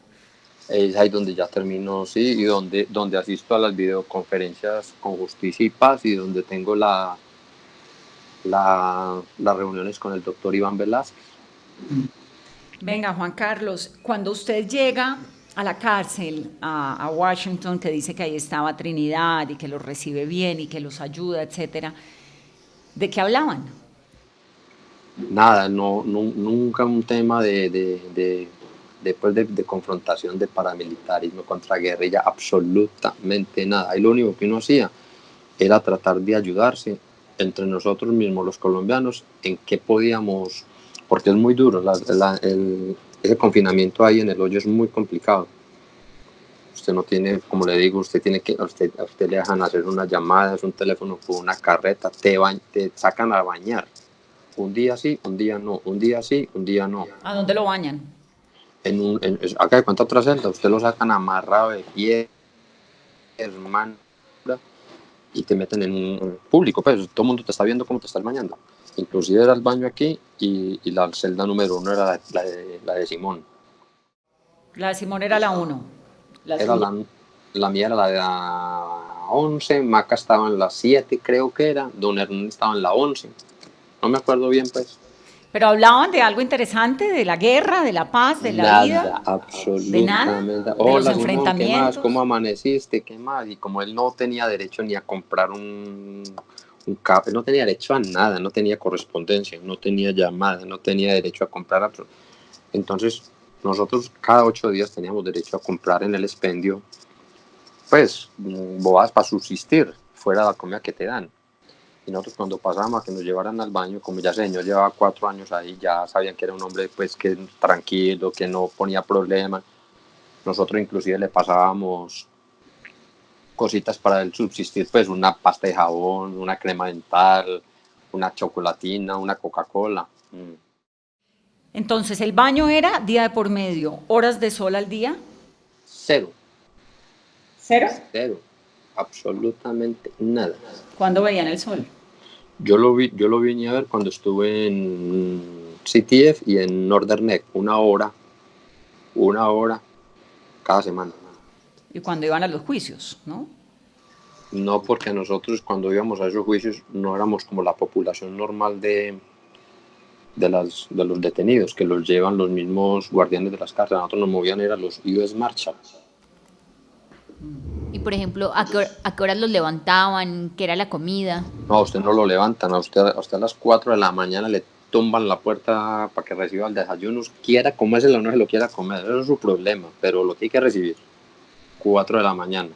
Es ahí donde ya termino, sí, y donde asisto a las videoconferencias con Justicia y Paz, y donde tengo las reuniones con el doctor Iván Velázquez. Venga, Juan Carlos, cuando usted llega a la cárcel, a Washington, que dice que ahí estaba Trinidad y que los recibe bien y que los ayuda, etcétera, ¿de qué hablaban? Nada, nunca un tema de confrontación de paramilitarismo contra guerrilla, absolutamente nada. Ahí lo único que uno hacía era tratar de ayudarse entre nosotros mismos, los colombianos, en qué podíamos, porque es muy duro, ese confinamiento ahí en el hoyo es muy complicado. Usted no tiene, como le digo, a usted le dejan hacer unas llamadas, un teléfono con una carreta, te sacan a bañar. Un día sí, un día no, un día sí, un día no. ¿A dónde lo bañan? Acá de cuenta otra celda, usted lo sacan amarrado de pie, hermano, y te meten en un público, pues todo el mundo te está viendo cómo te estás bañando. Inclusive era el baño aquí, y la celda número 1 era la de Simón. La de Simón era la 1. Era la mía era la de la 11, Maca estaba en la 7, creo que era, Don Hernán estaba en la 11. No me acuerdo bien, pues. Pero hablaban de algo interesante, de la guerra, de la paz, de la vida, Nada, de nada, absolutamente. de los Hola, Simón, ¿qué más? enfrentamientos. ¿Cómo amaneciste? ¿Qué más? Y como él no tenía derecho ni a comprar un cable, no tenía derecho a nada, no tenía correspondencia, no tenía llamada, no tenía derecho a comprar. Entonces, nosotros cada 8 días teníamos derecho a comprar en el expendio, pues, bobadas para subsistir, fuera de la comida que te dan. Y nosotros, cuando pasábamos a que nos llevaran al baño, como ya ese señor llevaba 4 años ahí, ya sabían que era un hombre pues que tranquilo, que no ponía problemas. Nosotros inclusive le pasábamos cositas para el subsistir, pues una pasta de jabón, una crema dental, una chocolatina, una Coca-Cola. Entonces, el baño era día de por medio, horas de sol al día. Cero, ¿Cero? cero, absolutamente nada. ¿Cuándo veían el sol? Yo lo vine a ver cuando estuve en CTF y en Northern Neck, una hora cada semana. Y cuando iban a los juicios, ¿no? No, porque nosotros cuando íbamos a esos juicios no éramos como la población normal de los detenidos, que los llevan los mismos guardianes de las cárceles. Nosotros nos movían, eran los US Marshals. Y por ejemplo, ¿a qué horas los levantaban? ¿Qué era la comida? No, a usted no lo levantan, a usted a las 4 de la mañana le tumban la puerta para que reciba el desayuno, quiera comérselo o no se lo quiera comer, eso es su problema, pero lo tiene que recibir. 4 de la mañana.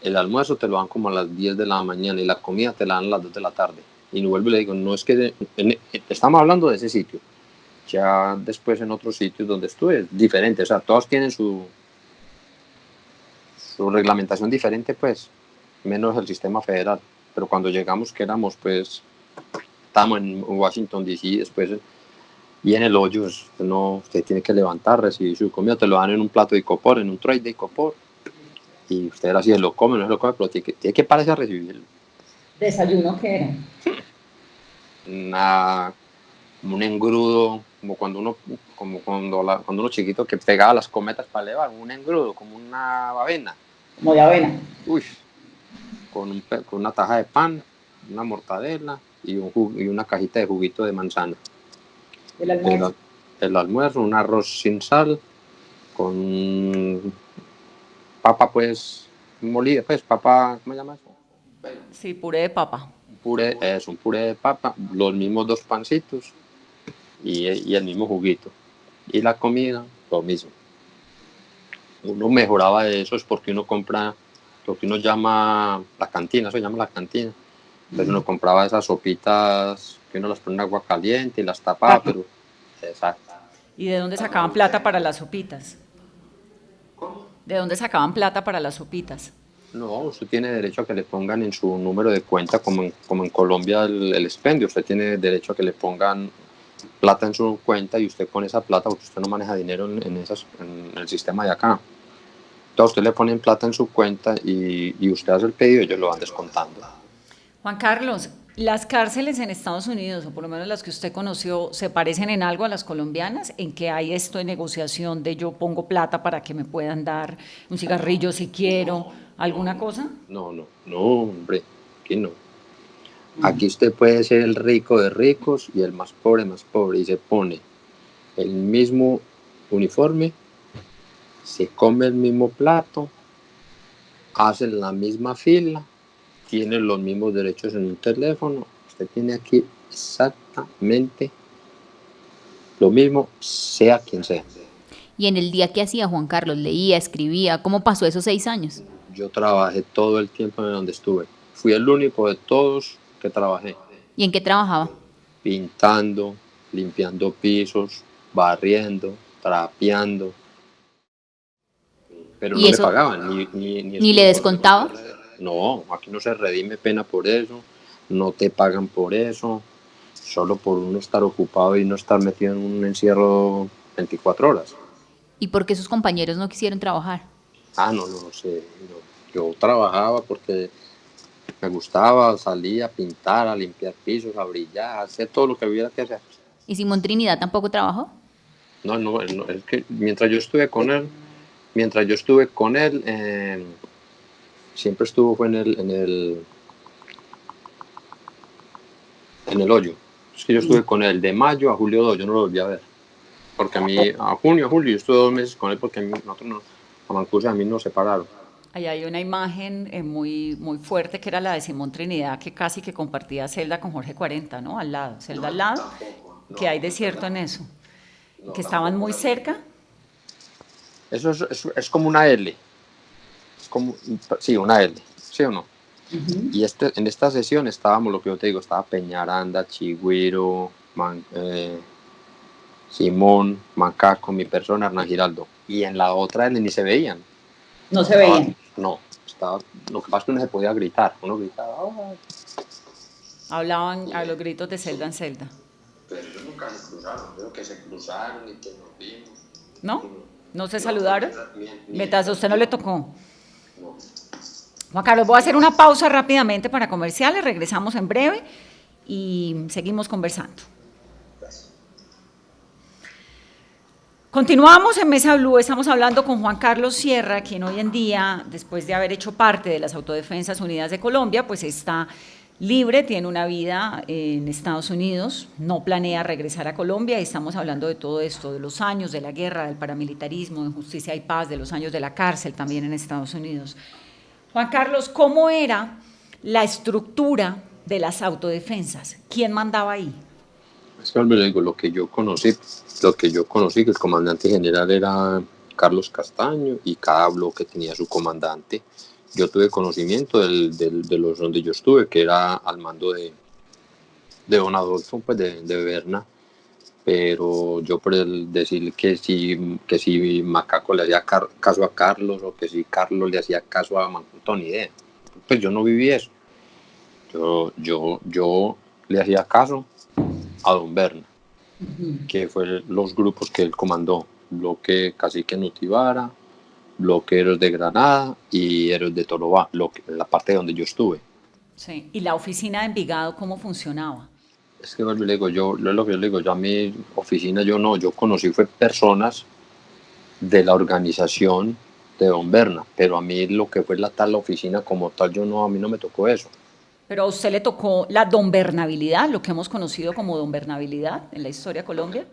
El almuerzo te lo dan como a las 10 de la mañana, y la comida te la dan a las 2 de la tarde. Y no vuelvo y le digo, no es que estamos hablando de ese sitio. Ya después en otros sitios donde estuve es diferente, o sea, todos tienen su reglamentación diferente, pues, menos el sistema federal. Pero cuando llegamos, que éramos, pues, estábamos en Washington, D.C., después, y en el hoyo, no, usted tiene que levantar, recibir su comida, te lo dan en un plato de icopor, en un tray de icopor, y usted así se lo come, no se lo come, pero tiene que pararse a recibirlo. ¿Desayuno qué era? Como un engrudo, cuando uno chiquito que pegaba las cometas para elevar, un engrudo, como una avena. Como de avena. Uy, con una taja de pan, una mortadela y una cajita de juguito de manzana. El almuerzo. El almuerzo, un arroz sin sal, con papa pues molida, pues papa, ¿cómo se llama eso? Sí, puré de papa. un puré de papa, los mismos dos pancitos y el mismo juguito. Y la comida, lo mismo. Uno mejoraba de eso es porque uno compra lo que uno llama la cantina, eso se llama la cantina. Entonces uno compraba esas sopitas que uno las pone en agua caliente y las tapaba, pero exacto. ¿Y de dónde sacaban plata para las sopitas? ¿De dónde sacaban plata para las sopitas? No, usted tiene derecho a que le pongan en su número de cuenta, como en Colombia el expendio, usted tiene derecho a que le pongan plata en su cuenta y usted con esa plata, porque usted no maneja dinero en el sistema de acá. Entonces usted le ponen plata en su cuenta y usted hace el pedido y ellos lo van descontando. Juan Carlos, ¿las cárceles en Estados Unidos, o por lo menos las que usted conoció, se parecen en algo a las colombianas? ¿En que hay esto de negociación de yo pongo plata para que me puedan dar un cigarrillo si quiero, alguna cosa? No, hombre, aquí no. Aquí usted puede ser el rico de ricos y el más pobre, y se pone el mismo uniforme, se come el mismo plato, hace la misma fila, tiene los mismos derechos en un teléfono. Usted tiene aquí exactamente lo mismo, sea quien sea. Y en el día que hacía Juan Carlos, leía, escribía, ¿cómo pasó esos 6 años? Yo trabajé todo el tiempo en donde estuve. Fui el único de todos que trabajé. ¿Y en qué trabajaba? Pintando, limpiando pisos, barriendo, trapeando. Pero ¿Y no le eso pagaban, ni ni le estuve por descontaba? No, aquí no se redime pena por eso, no te pagan por eso, solo por uno estar ocupado y no estar metido en un encierro 24 horas. ¿Y por qué sus compañeros no quisieron trabajar? No sé. Yo trabajaba porque me gustaba, salía a pintar, a limpiar pisos, a brillar, a hacer todo lo que hubiera que hacer. ¿Y Simón Trinidad tampoco trabajó? No, es que mientras yo estuve con él, siempre estuvo fue en el hoyo. Es que yo estuve con él de mayo a julio 2, yo no lo volví a ver. Porque a mí, a junio, julio, yo estuve 2 meses con él porque nosotros a Mancuso y a mí nos separaron. Ahí hay una imagen muy, muy fuerte que era la de Simón Trinidad, que casi que compartía celda con Jorge 40, ¿no? Al lado, celda al lado, que hay desierto en eso, que estaban muy cerca. Eso es como una L. Es como, sí, una L. ¿Sí o no? Y en esta sesión estábamos, lo que yo te digo, estaba Peñaranda, Chigüiro, Simón, Macaco, mi persona, Hernán Giraldo. Y en la otra L ni se veían. No se veían. No, lo que pasa es que uno se podía gritar. Uno gritaba, ¡oh! Hablaban a los gritos de celda en celda. Pero ellos nunca se cruzaron, veo que se cruzaron y que nos vimos. ¿No? ¿No se saludaron? Mientras a usted no le tocó. No. Juan Carlos, voy a hacer una pausa rápidamente para comerciales, regresamos en breve y seguimos conversando. Continuamos en Mesa Blue, estamos hablando con Juan Carlos Sierra, quien hoy en día, después de haber hecho parte de las Autodefensas Unidas de Colombia, pues está libre, tiene una vida en Estados Unidos, no planea regresar a Colombia y estamos hablando de todo esto, de los años de la guerra, del paramilitarismo, de justicia y paz, de los años de la cárcel también en Estados Unidos. Juan Carlos, ¿cómo era la estructura de las autodefensas? ¿Quién mandaba ahí? Es que le digo, lo que yo conocí, que el comandante general era Carlos Castaño y cada bloque tenía su comandante. Yo tuve conocimiento de los donde yo estuve, que era al mando de don Adolfo, pues de Berna, pero yo por decir que si Macaco le hacía caso a Carlos o que si Carlos le hacía caso a Mancuto, ni idea. Pues yo no viví eso. Yo le hacía caso a don Berna, que fue los grupos que él comandó, bloque Cacique Nutibara, bloque Héroes de Granada y Héroes de Tolobá, la parte donde yo estuve. Sí. ¿Y la oficina de Envigado cómo funcionaba? Es que vuelvo y le digo, lo que yo le digo, yo a mi oficina yo conocí fue personas de la organización de don Berna, pero a mí lo que fue la oficina como tal, a mí no me tocó eso. Pero a usted le tocó la donbernabilidad, lo que hemos conocido como donbernabilidad en la historia de Colombia.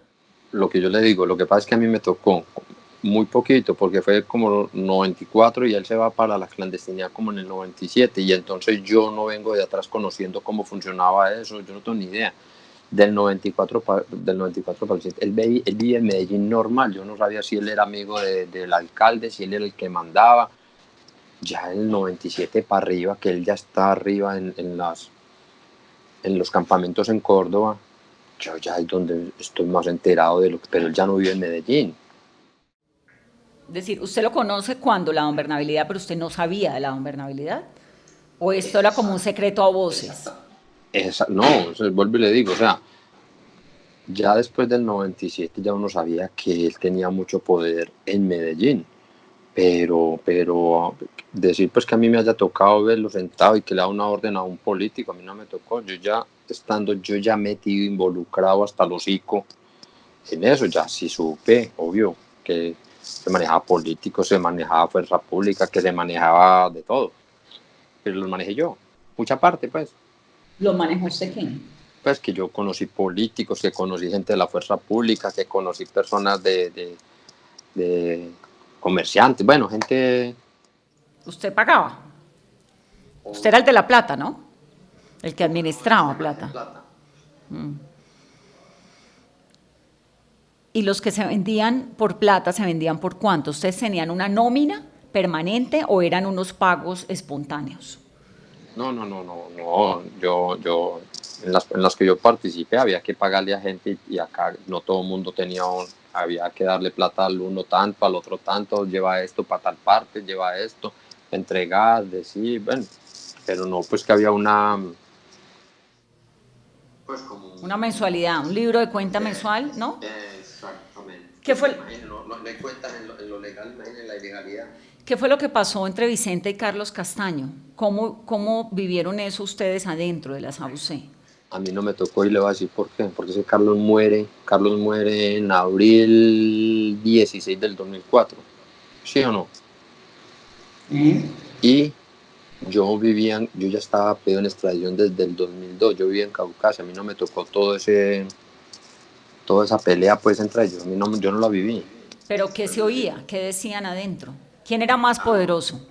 Lo que yo le digo, lo que pasa es que a mí me tocó muy poquito, porque fue como 94 y él se va para la clandestinidad como en el 97, y entonces yo no vengo de atrás conociendo cómo funcionaba eso, yo no tengo ni idea. Del 94 para el 7, él vive en Medellín normal, yo no sabía si él era amigo del alcalde, si él era el que mandaba. Ya en el 97 para arriba, que él ya está arriba en los campamentos en Córdoba, yo ya es donde estoy más enterado de lo que, pero él ya no vive en Medellín. Es decir, usted lo conoce cuando la gobernabilidad, pero usted no sabía de la gobernabilidad. ¿O esto era como un secreto a voces? No, vuelvo y le digo, o sea, ya después del 97 ya uno sabía que él tenía mucho poder en Medellín, pero decir pues que a mí me haya tocado verlo sentado y que le da una orden a un político, a mí no me tocó. Yo ya metido, involucrado hasta el hocico en eso, ya sí supe, obvio, que se manejaba políticos, se manejaba fuerza pública, que se manejaba de todo, pero los manejé yo, mucha parte pues. ¿Lo manejó usted quién? Pues que yo conocí políticos, que conocí gente de la fuerza pública, que conocí personas de comerciantes, bueno, gente. Usted pagaba. Usted era el de la plata, ¿no? El que administraba plata. Y los que se vendían por plata, ¿se vendían por cuánto? ¿Ustedes tenían una nómina permanente o eran unos pagos espontáneos? No. Yo en las que yo participé había que pagarle a gente, y acá no todo el mundo había que darle plata al uno tanto, al otro tanto, lleva esto para tal parte, lleva esto, entregar, decir, bueno, pero no, pues que había pues como Una mensualidad, un libro de cuenta mensual, ¿no? exactamente. ¿Qué fue, No hay cuentas en lo legal, imagínense la ilegalidad. ¿Qué fue lo que pasó entre Vicente y Carlos Castaño? ¿Cómo vivieron eso ustedes adentro de la SAUC? A mí no me tocó y le voy a decir por qué. Porque ese Carlos muere en abril 16 del 2004. ¿Sí o no? Y yo ya estaba pedido en extradición desde el 2002. Yo vivía en Caucasia. A mí no me tocó toda esa pelea pues entre ellos. Yo no la viví. ¿Pero qué se oía? ¿Qué decían adentro? ¿Quién era más poderoso?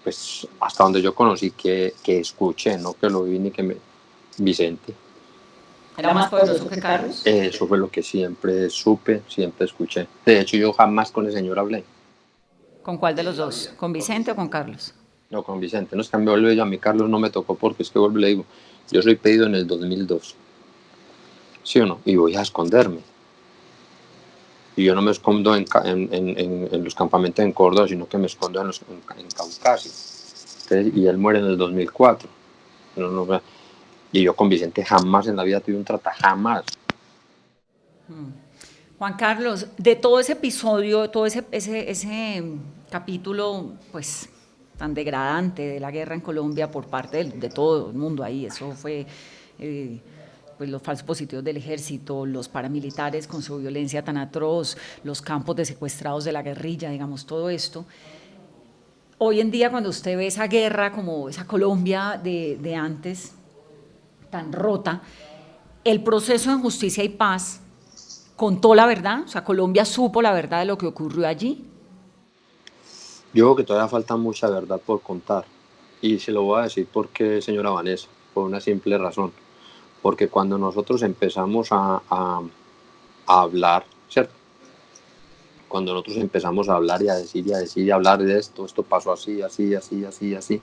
Pues hasta donde yo conocí, que escuché, no que lo vi ni que Vicente. ¿Era más poderoso que Carlos? Eso fue lo que siempre supe, siempre escuché. De hecho, yo jamás con el señor hablé. ¿Con cuál de los dos? ¿Con Vicente o con Carlos? No, con Vicente. No es que me vuelve yo, a mí Carlos no me tocó, porque es que vuelvo y le digo, yo soy pedido en el 2002. ¿Sí o no? Y voy a esconderme. Y yo no me escondo en los campamentos en Córdoba, sino que me escondo en Caucasia. Entonces, y él muere en el 2004. Y yo con Vicente jamás en la vida tuve un trato, jamás. Juan Carlos, de todo ese episodio, todo ese capítulo, pues, tan degradante de la guerra en Colombia por parte de todo el mundo ahí, eso fue, pues, los falsos positivos del ejército, los paramilitares con su violencia tan atroz, los campos de secuestrados de la guerrilla, digamos, todo esto. Hoy en día, cuando usted ve esa guerra, como esa Colombia de antes, tan rota, el proceso de justicia y paz contó la verdad, o sea, Colombia supo la verdad de lo que ocurrió allí. Yo creo que todavía falta mucha verdad por contar. Y se lo voy a decir porque, señora Vanessa, por una simple razón. Porque cuando nosotros empezamos a hablar, ¿cierto? Cuando nosotros empezamos a hablar y a decir y a hablar de esto pasó así, así.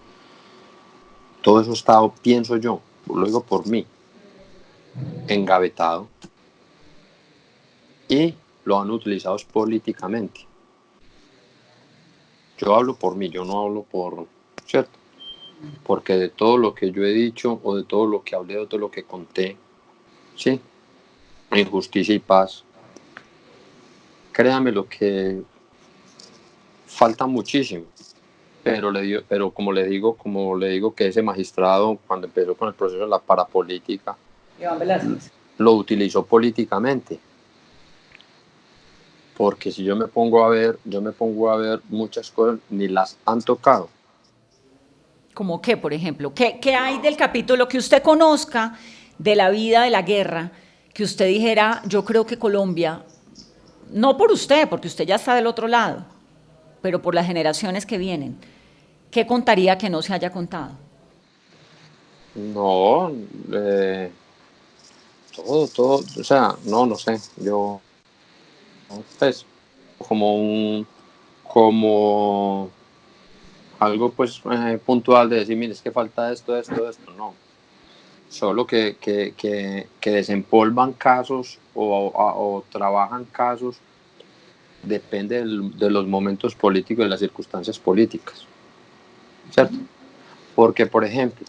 Todo eso está, pienso yo, lo digo por mí, engavetado. Y lo han utilizado políticamente. Yo hablo por mí, yo no hablo por, ¿cierto? Porque de todo lo que yo he dicho, o de todo lo que hablé, de todo lo que conté, ¿sí? En justicia y paz, créame lo que falta muchísimo. Pero como le digo que ese magistrado, cuando empezó con el proceso de la parapolítica, lo utilizó políticamente. Porque si yo me pongo a ver muchas cosas, ni las han tocado. ¿Cómo qué, por ejemplo? ¿Qué hay del capítulo que usted conozca de la vida de la guerra, que usted dijera, yo creo que Colombia no por usted, porque usted ya está del otro lado, pero por las generaciones que vienen, ¿qué contaría que no se haya contado? No, todo, o sea, no sé, yo, pues, como como algo, pues, puntual de decir, mire, es que falta esto, no. Solo que desempolvan casos o trabajan casos, depende de los momentos políticos, de las circunstancias políticas, ¿cierto? Porque, por ejemplo,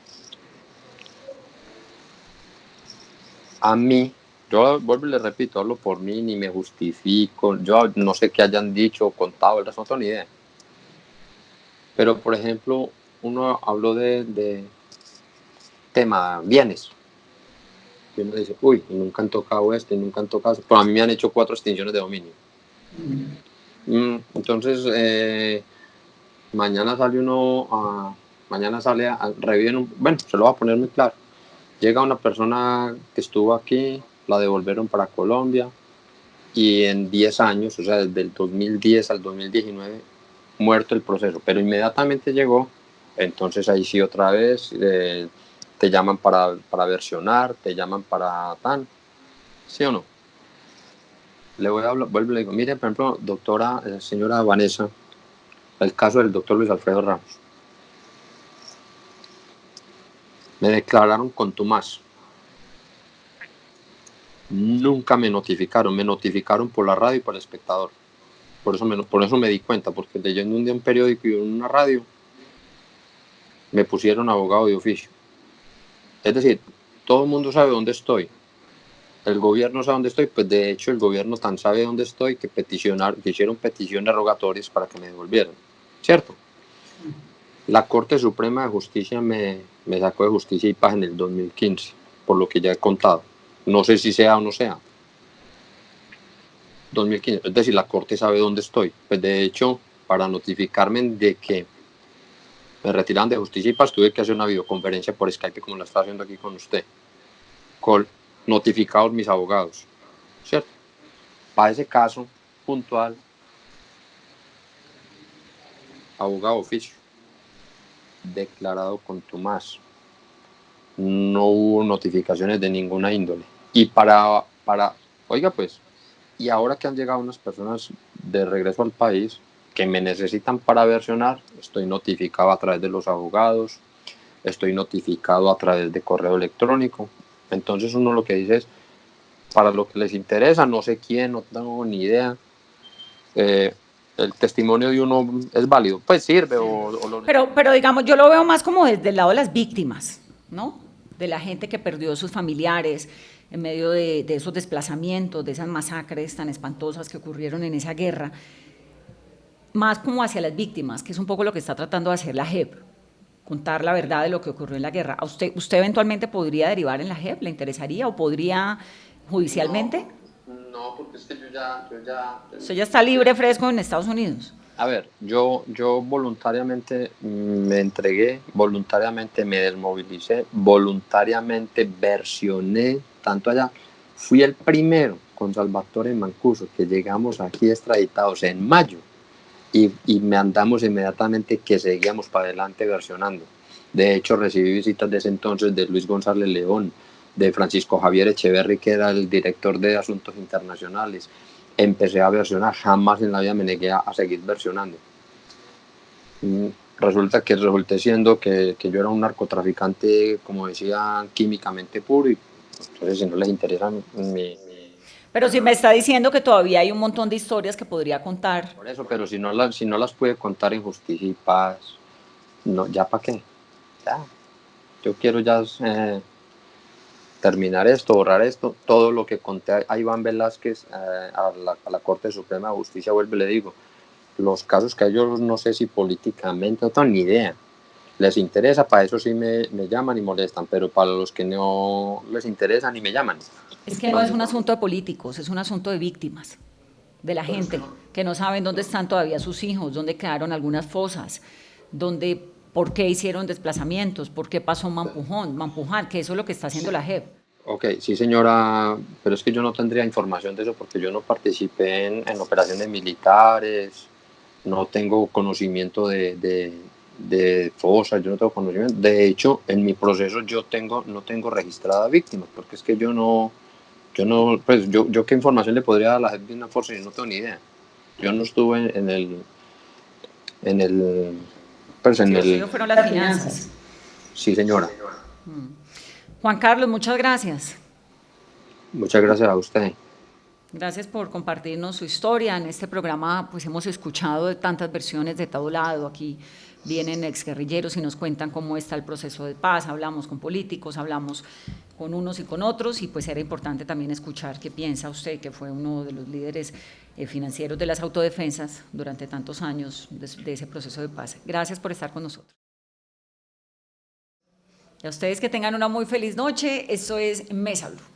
a mí, yo vuelvo y le repito, hablo por mí, ni me justifico, yo no sé qué hayan dicho o contado, el resto no tengo ni idea. Pero, por ejemplo, uno habló de tema bienes. Y uno dice, uy, y nunca han tocado esto, y nunca han tocado eso. Pero a mí me han hecho 4 extinciones de dominio. Entonces, mañana sale uno mañana sale reviven bueno, se lo voy a poner muy claro. Llega una persona que estuvo aquí, la devolvieron para Colombia, y en 10 años, o sea, desde el 2010 al 2019, muerto el proceso, pero inmediatamente llegó, entonces ahí sí otra vez te llaman para versionar, te llaman para tan, ¿sí o no? Le voy a hablar, vuelvo y le digo, mire, por ejemplo, doctora, señora Vanessa, el caso del doctor Luis Alfredo Ramos. Me declararon contumaz. Nunca me notificaron por la radio y por el espectador. Por eso me di cuenta, porque leyendo un día un periódico y en una radio, me pusieron abogado de oficio. Es decir, todo el mundo sabe dónde estoy. El gobierno sabe dónde estoy, pues de hecho el gobierno tan sabe dónde estoy que hicieron peticiones rogatorias para que me devolvieran. ¿Cierto? La Corte Suprema de Justicia me sacó de Justicia y Paz en el 2015, por lo que ya he contado. No sé si sea o no sea. 2015, es decir, la Corte sabe dónde estoy. Pues de hecho, para notificarme de que me retiran de Justicia y Paz, tuve que hacer una videoconferencia por Skype, como la está haciendo aquí con usted, con notificados mis abogados, ¿cierto? Para ese caso puntual, abogado oficio, declarado contumaz. No hubo notificaciones de ninguna índole. Y oiga pues, y ahora que han llegado unas personas de regreso al país que me necesitan para versionar, estoy notificado a través de los abogados, estoy notificado a través de correo electrónico. Entonces uno lo que dice es, para lo que les interesa, no sé quién, no tengo ni idea, el testimonio de uno es válido, pues sirve Pero digamos, yo lo veo más como desde el lado de las víctimas, ¿no? De la gente que perdió a sus familiares en medio de esos desplazamientos, de esas masacres tan espantosas que ocurrieron en esa guerra, más como hacia las víctimas, que es un poco lo que está tratando de hacer la JEP, contar la verdad de lo que ocurrió en la guerra. ¿A usted eventualmente podría derivar en la JEP? ¿Le interesaría o podría judicialmente? No, porque es que Usted ya está libre, fresco en Estados Unidos. A ver, yo voluntariamente me entregué, voluntariamente me desmovilicé, voluntariamente versioné, tanto allá. Fui el primero con Salvatore Mancuso, que llegamos aquí extraditados en mayo y me andamos inmediatamente que seguíamos para adelante versionando. De hecho, recibí visitas de ese entonces de Luis González León, de Francisco Javier Echeverry, que era el director de Asuntos Internacionales. Empecé a versionar, jamás en la vida me negué a seguir versionando. Resulta que resulté siendo que yo era un narcotraficante, como decía, químicamente puro, y entonces si no les interesa Pero si me está diciendo que todavía hay un montón de historias que podría contar. por eso, pero si no las pude contar en Justicia y Paz, no, ¿ya para qué? Ya, yo quiero ya terminar esto, borrar esto, todo lo que conté a Iván Velázquez, a la Corte Suprema de Justicia, vuelvo y le digo, los casos que a ellos no sé si políticamente, no tengo ni idea, les interesa, para eso sí me llaman y molestan, pero para los que no les interesa ni me llaman. Es que no es un asunto de políticos, es un asunto de víctimas, de la gente, que no saben dónde están todavía sus hijos, dónde quedaron algunas fosas, por qué hicieron desplazamientos, por qué pasó Mampuján, que eso es lo que está haciendo la JEP. Ok, sí señora, pero es que yo no tendría información de eso porque yo no participé en operaciones militares, no tengo conocimiento de fosas, yo no tengo conocimiento. De hecho, en mi proceso no tengo registrada víctimas, porque es que pues yo qué información le podría dar a la gente de una fuerza y no tengo ni idea. Yo no estuve en el, pues Sí, en lo el, suyo fueron las finanzas. sí señora. Juan Carlos, muchas gracias. Muchas gracias a usted. Gracias por compartirnos su historia. En este programa pues hemos escuchado de tantas versiones de todo lado. Aquí vienen exguerrilleros y nos cuentan cómo está el proceso de paz. Hablamos con políticos, hablamos con unos y con otros y pues era importante también escuchar qué piensa usted, que fue uno de los líderes financieros de las autodefensas durante tantos años de ese proceso de paz. Gracias por estar con nosotros. Y a ustedes que tengan una muy feliz noche. Esto es Mesa Blue.